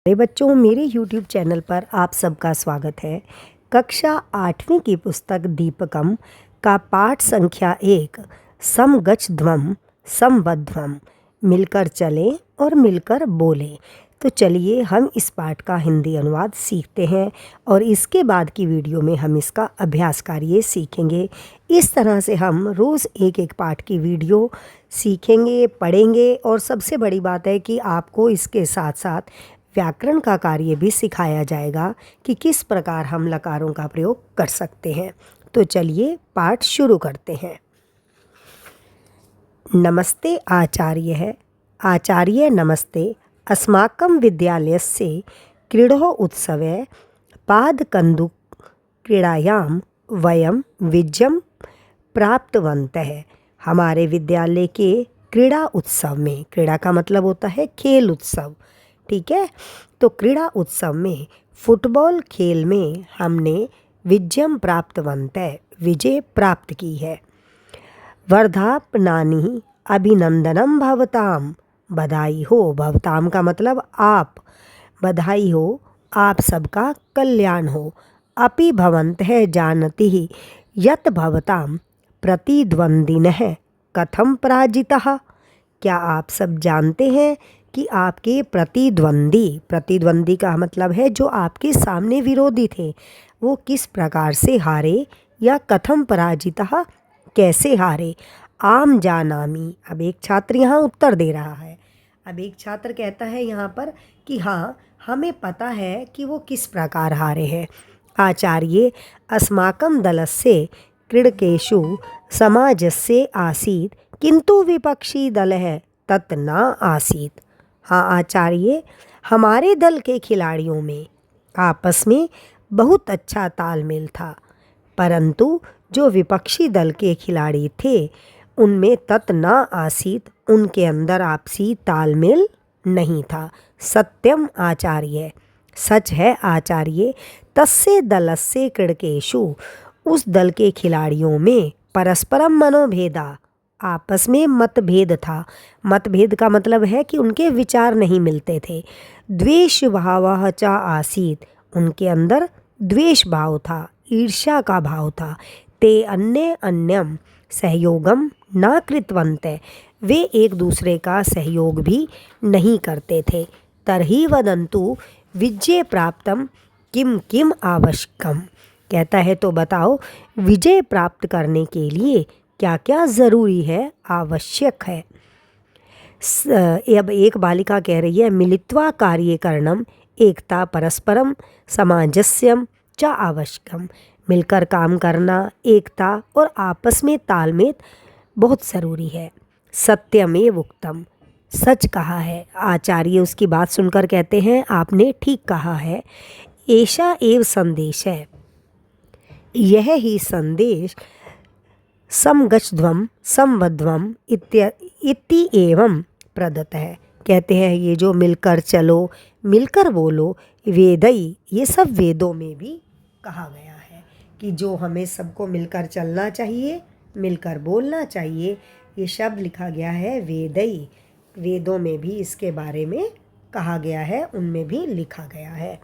अरे बच्चों, मेरे YouTube चैनल पर आप सबका स्वागत है। कक्षा 8वीं की पुस्तक दीपकम का पाठ संख्या 1 समगच्छध्वम समवध्वम, मिलकर चलें और मिलकर बोलें। तो चलिए हम इस पाठ का हिंदी अनुवाद सीखते हैं और इसके बाद की वीडियो में हम इसका अभ्यास कार्य सीखेंगे। इस तरह से हम रोज़ एक एक पाठ की वीडियो सीखेंगे, पढ़ेंगे और सबसे बड़ी बात है कि आपको इसके साथ साथ व्याकरण का कार्य भी सिखाया जाएगा कि किस प्रकार हम लकारों का प्रयोग कर सकते हैं। तो चलिए पाठ शुरू करते हैं। नमस्ते आचार्य है। आचार्य नमस्ते। अस्माकं विद्यालयस्य क्रीडोः उत्सवे पादकन्दुक क्रीडायां वयं विजयं प्राप्तवन्तः। हमारे विद्यालय के क्रीड़ा उत्सव में, क्रीड़ा का मतलब होता है खेल उत्सव, ठीक है। तो क्रीड़ा उत्सव में फुटबॉल खेल में हमने विजयम प्राप्तवन्तः, विजय प्राप्त की है। वर्धापनानि अभिनंदनम भवताम, बधाई हो। भवताम का मतलब आप, बधाई हो, आप सबका कल्याण हो। अपि भवन्तः जानति यत् भवताम प्रतिद्वंदिनः कथम पराजितः। क्या आप सब जानते हैं कि आपके प्रतिद्वंदी, प्रतिद्वंदी का मतलब है जो आपके सामने विरोधी थे, वो किस प्रकार से हारे, या कथम पराजितः, कैसे हारे। आम जानामि। अब एक छात्र यहाँ उत्तर दे रहा है। अब एक छात्र कहता है यहाँ पर कि हाँ, हमें पता है कि वो किस प्रकार हारे हैं। आचार्य अस्माकं दलस्य क्रीडकेषु समाजस्य आसीत् किंतु विपक्षी दलः तत् न आसीत्। हाँ आचार्य, हमारे दल के खिलाड़ियों में आपस में बहुत अच्छा तालमेल था, परंतु जो विपक्षी दल के खिलाड़ी थे उनमें तत् न आसीत, उनके अंदर आपसी तालमेल नहीं था। सत्यम आचार्य, सच है आचार्य। तस्य दलस्य क्रीडकेषु, उस दल के खिलाड़ियों में परस्परम मनोभेदा, आपस में मतभेद था। मतभेद का मतलब है कि उनके विचार नहीं मिलते थे। द्वेष भावः च आसीत्, उनके अंदर द्वेष भाव था, ईर्ष्या का भाव था। ते अन्य अन्यम सहयोगम न कृतवन्तः, वे एक दूसरे का सहयोग भी नहीं करते थे। तर्हि वदन्तु विजय प्राप्तम किम किम आवश्यकम। कहता है तो बताओ, विजय प्राप्त करने के लिए क्या क्या ज़रूरी है, आवश्यक है। अब एक बालिका कह रही है, मिलित्वा कार्य करणम एकता परस्परम सामंजस्यम च आवश्यकम। मिलकर काम करना, एकता और आपस में तालमेल बहुत ज़रूरी है। सत्यमेव उक्तम, सच कहा है। आचार्य उसकी बात सुनकर कहते हैं, आपने ठीक कहा है। ऐसा एव संदेश है, यह ही संदेश समगच्छध्वम समवध्वम इति एवं प्रदत्त है। कहते हैं ये जो मिलकर चलो, मिलकर बोलो, वेदई, ये सब वेदों में भी कहा गया है कि जो हमें सबको मिलकर चलना चाहिए, मिलकर बोलना चाहिए। ये शब्द लिखा गया है वेदई, वेदों में भी इसके बारे में कहा गया है, उनमें भी लिखा गया है।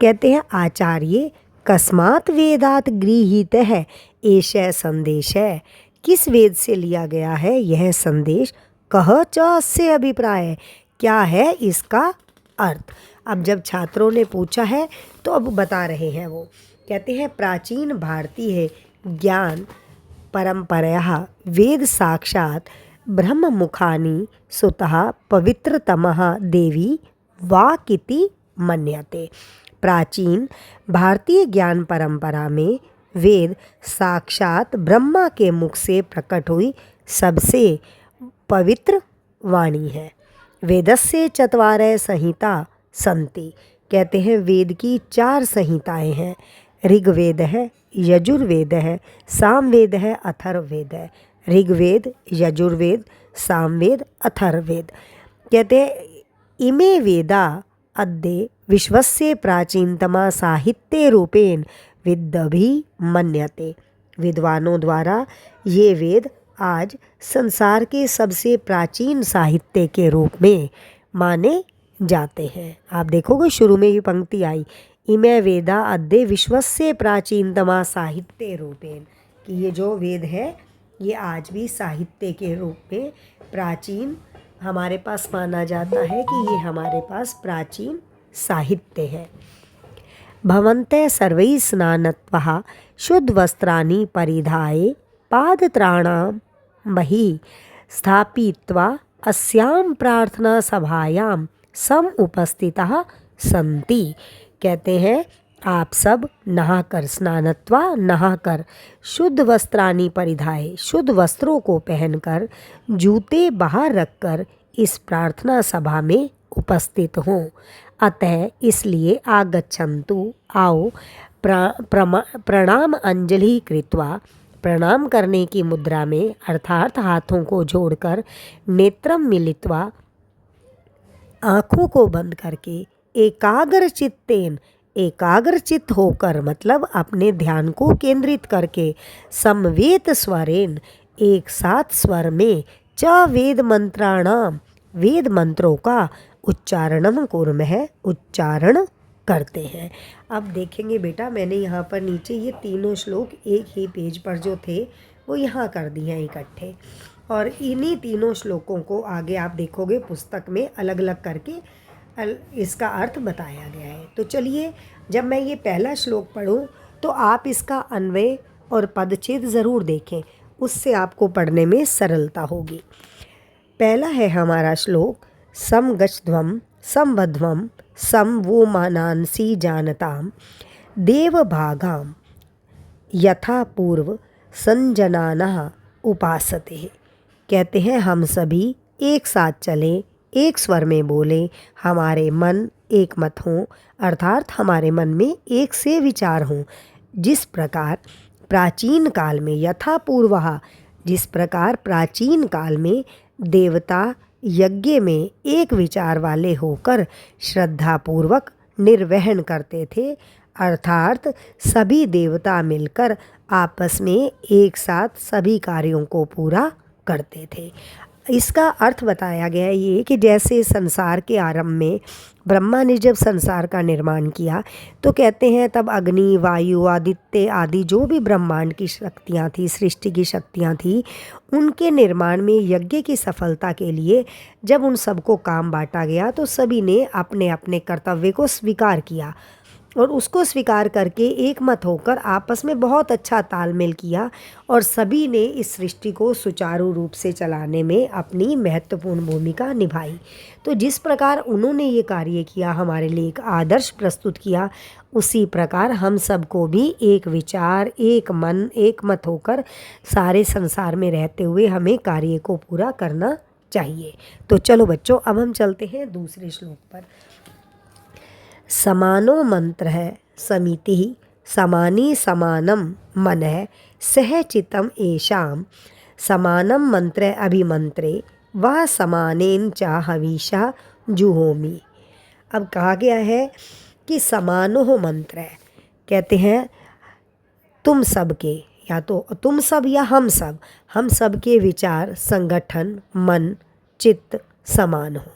कहते हैं आचार्य कस्मात् वेदात गृहीत है एषः संदेश है, किस वेद से लिया गया है यह संदेश। कह च अस्य अभिप्राय, क्या है इसका अर्थ। अब जब छात्रों ने पूछा है तो अब बता रहे हैं वो। कहते हैं प्राचीन भारतीय ज्ञान परंपरया वेद साक्षात ब्रह्ममुखानि सुतः पवित्रतमः देवी वाक्इति मन्यते। प्राचीन भारतीय ज्ञान परंपरा में वेद साक्षात ब्रह्मा के मुख से प्रकट हुई सबसे पवित्र वाणी है। वेदस्य चत्वारः संहिता सन्ति। कहते हैं वेद की 4 संहिताएं हैं। ऋग्वेद है, यजुर्वेद है, सामवेद है, अथर्ववेद है। ऋग्वेद, यजुर्वेद, सामवेद, अथर्ववेद। कहते हैं इमे वेदा अद्य विश्वस्य प्राचीनतमा साहित्य रूपेण विद्यभी मन्यते। विद्वानों द्वारा ये वेद आज संसार के सबसे प्राचीन साहित्य के रूप में माने जाते हैं। आप देखोगे शुरू में ये पंक्ति आई, इमे वेदा अद्य विश्वस्य प्राचीनतमा साहित्य रूपेण, कि ये जो वेद है ये आज भी साहित्य के रूप में प्राचीन हमारे पास माना जाता है कि ये हमारे पास प्राचीन साहित्य है। भवन्ते सर्वैः स्नात्वा शुद्धवस्त्राणि परिधाय पादत्राणां बहिः स्थापयित्वा अस्यां प्रार्थना सभायां समुपस्थिताः सन्ति। कहते हैं आप सब नहाकर, स्नानत्वा नहाकर, शुद्ध वस्त्राणि परिधाय, शुद्ध वस्त्रों को पहनकर, जूते बाहर रखकर इस प्रार्थना सभा में उपस्थित हों। अतः इसलिए आगच्छन्तु, आओ, प्रणाम अंजलि कृत्वा, प्रणाम करने की मुद्रा में अर्थात हाथों को जोड़कर, नेत्रम मिलित्वा, आँखों को बंद करके, एकाग्र चित्तेन, एकाग्रचित्त होकर मतलब अपने ध्यान को केंद्रित करके, समवेत स्वरेन, एक साथ स्वर में, च वेद मंत्राणाम, वेद मंत्रों का उच्चारणम कुर्मः, उच्चारण करते हैं। अब देखेंगे बेटा, मैंने यहाँ पर नीचे ये तीनों श्लोक एक ही पेज पर जो थे वो यहाँ कर दिए हैं इकट्ठे, और इन्हीं तीनों श्लोकों को आगे आप देखोगे पुस्तक में अलग अलग करके इसका अर्थ बताया गया है। तो चलिए, जब मैं ये पहला श्लोक पढ़ूँ तो आप इसका अन्वय और पदच्छेद ज़रूर देखें, उससे आपको पढ़ने में सरलता होगी। पहला है हमारा श्लोक, सम गच्छध्वम संबध्वम सम वो मानांसी जानताम देवभागाम यथा पूर्व संजनाना उपासते। कहते हैं हम सभी एक साथ चलें, एक स्वर में बोले, हमारे मन एक मत हों, अर्थात हमारे मन में एक से विचार हों। जिस प्रकार प्राचीन काल में, यथा पूर्वः, जिस प्रकार प्राचीन काल में देवता यज्ञ में एक विचार वाले होकर श्रद्धापूर्वक निर्वहन करते थे, अर्थात सभी देवता मिलकर आपस में एक साथ सभी कार्यों को पूरा करते थे। इसका अर्थ बताया गया ये कि जैसे संसार के आरंभ में ब्रह्मा ने जब संसार का निर्माण किया तो कहते हैं तब अग्नि, वायु, आदित्य आदि जो भी ब्रह्मांड की शक्तियाँ थी, सृष्टि की शक्तियाँ थी, उनके निर्माण में यज्ञ की सफलता के लिए जब उन सबको काम बांटा गया तो सभी ने अपने अपने कर्तव्य को स्वीकार किया और उसको स्वीकार करके एक मत होकर आपस में बहुत अच्छा तालमेल किया और सभी ने इस सृष्टि को सुचारू रूप से चलाने में अपनी महत्वपूर्ण भूमिका निभाई। तो जिस प्रकार उन्होंने ये कार्य किया, हमारे लिए एक आदर्श प्रस्तुत किया, उसी प्रकार हम सबको भी एक विचार, एक मन, एक मत होकर सारे संसार में रहते हुए हमें कार्य को पूरा करना चाहिए। तो चलो बच्चों, अब हम चलते हैं दूसरे श्लोक पर। समानो मंत्र है समिति, समानी समानम मन है, सह चितम एषाम, समानम मंत्र अभिमंत्रे वह समानेन चा हवीशा जुहोमी। अब कहा गया है कि समानो मंत्र है, कहते हैं तुम सब के, या तो तुम सब या हम सब के विचार, संगठन, मन, चित्त समान हो।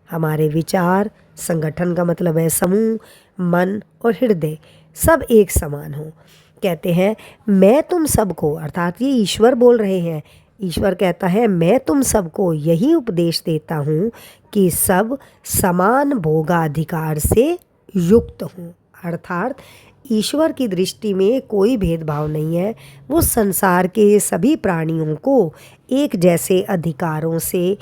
हमारे विचार, संगठन का मतलब है समूह, मन और हृदय सब एक समान हो। कहते हैं मैं तुम सबको, अर्थात ये ईश्वर बोल रहे हैं, ईश्वर कहता है मैं तुम सबको यही उपदेश देता हूँ कि सब समान भोगाधिकार से युक्त हों। अर्थात ईश्वर की दृष्टि में कोई भेदभाव नहीं है, वो संसार के सभी प्राणियों को एक जैसे अधिकारों से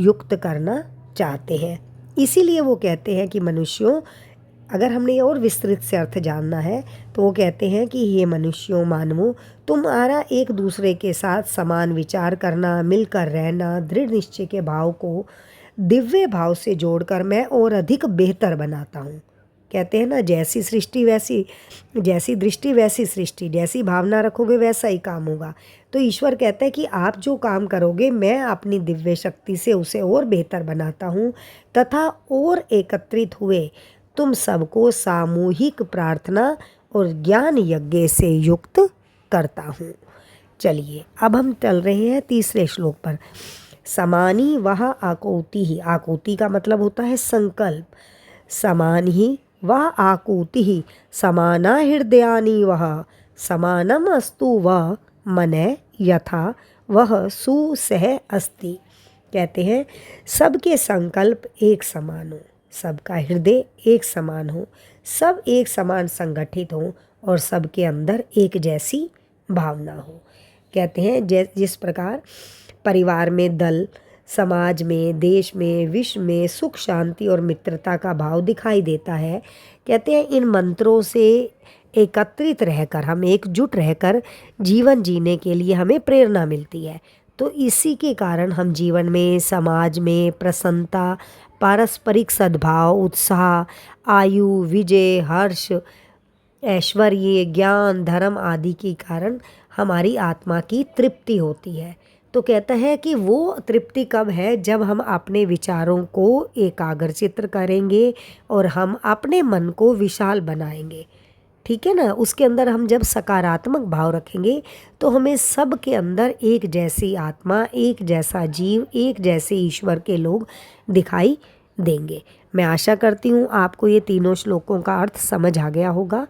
युक्त करना चाहते हैं। इसीलिए वो कहते हैं कि मनुष्यों, अगर हमने और विस्तृत से अर्थ जानना है तो वो कहते हैं कि ये मनुष्यों, मानवों, तुम्हारा एक दूसरे के साथ समान विचार करना, मिलकर रहना, दृढ़ निश्चय के भाव को दिव्य भाव से जोड़कर मैं और अधिक बेहतर बनाता हूँ। कहते हैं ना, जैसी सृष्टि वैसी, जैसी दृष्टि वैसी सृष्टि, जैसी भावना रखोगे वैसा ही काम होगा। तो ईश्वर कहता है कि आप जो काम करोगे मैं अपनी दिव्य शक्ति से उसे और बेहतर बनाता हूँ तथा और एकत्रित हुए तुम सबको सामूहिक प्रार्थना और ज्ञान यज्ञ से युक्त करता हूँ। चलिए अब हम चल रहे हैं तीसरे श्लोक पर। समानी वह आकोति ही, आकोति का मतलब होता है संकल्प, समान ही वह आकुति ही, समाना हृदयानि वह, समानम अस्तु वह मनै यथा वह सुसह अस्ति। कहते हैं सबके संकल्प एक समान हो, सबका हृदय एक समान हो, सब एक समान संगठित हो और सबके अंदर एक जैसी भावना हो। कहते हैं जिस प्रकार परिवार में, दल, समाज में, देश में, विश्व में सुख, शांति और मित्रता का भाव दिखाई देता है। कहते हैं इन मंत्रों से एकत्रित रहकर, हम एकजुट रहकर जीवन जीने के लिए हमें प्रेरणा मिलती है। तो इसी के कारण हम जीवन में, समाज में प्रसन्नता, पारस्परिक सद्भाव, उत्साह, आयु, विजय, हर्ष, ऐश्वर्य, ज्ञान, धर्म आदि के कारण हमारी आत्मा की तृप्ति होती है। तो कहता है कि वो तृप्ति कब है, जब हम अपने विचारों को एकाग्रचित्त करेंगे और हम अपने मन को विशाल बनाएंगे। ठीक है ना, उसके अंदर हम जब सकारात्मक भाव रखेंगे तो हमें सब के अंदर एक जैसी आत्मा, एक जैसा जीव, एक जैसे ईश्वर के लोग दिखाई देंगे। मैं आशा करती हूँ आपको ये तीनों श्लोकों का अर्थ समझ आ गया होगा।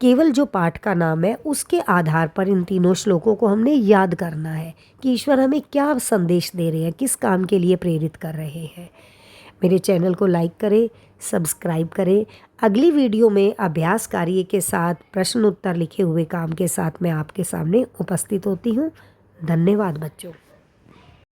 केवल जो पाठ का नाम है उसके आधार पर इन तीनों श्लोकों को हमने याद करना है कि ईश्वर हमें क्या संदेश दे रहे हैं, किस काम के लिए प्रेरित कर रहे हैं। मेरे चैनल को लाइक करें, सब्सक्राइब करें। अगली वीडियो में अभ्यास कार्य के साथ प्रश्न उत्तर लिखे हुए काम के साथ मैं आपके सामने उपस्थित होती हूँ। धन्यवाद बच्चों।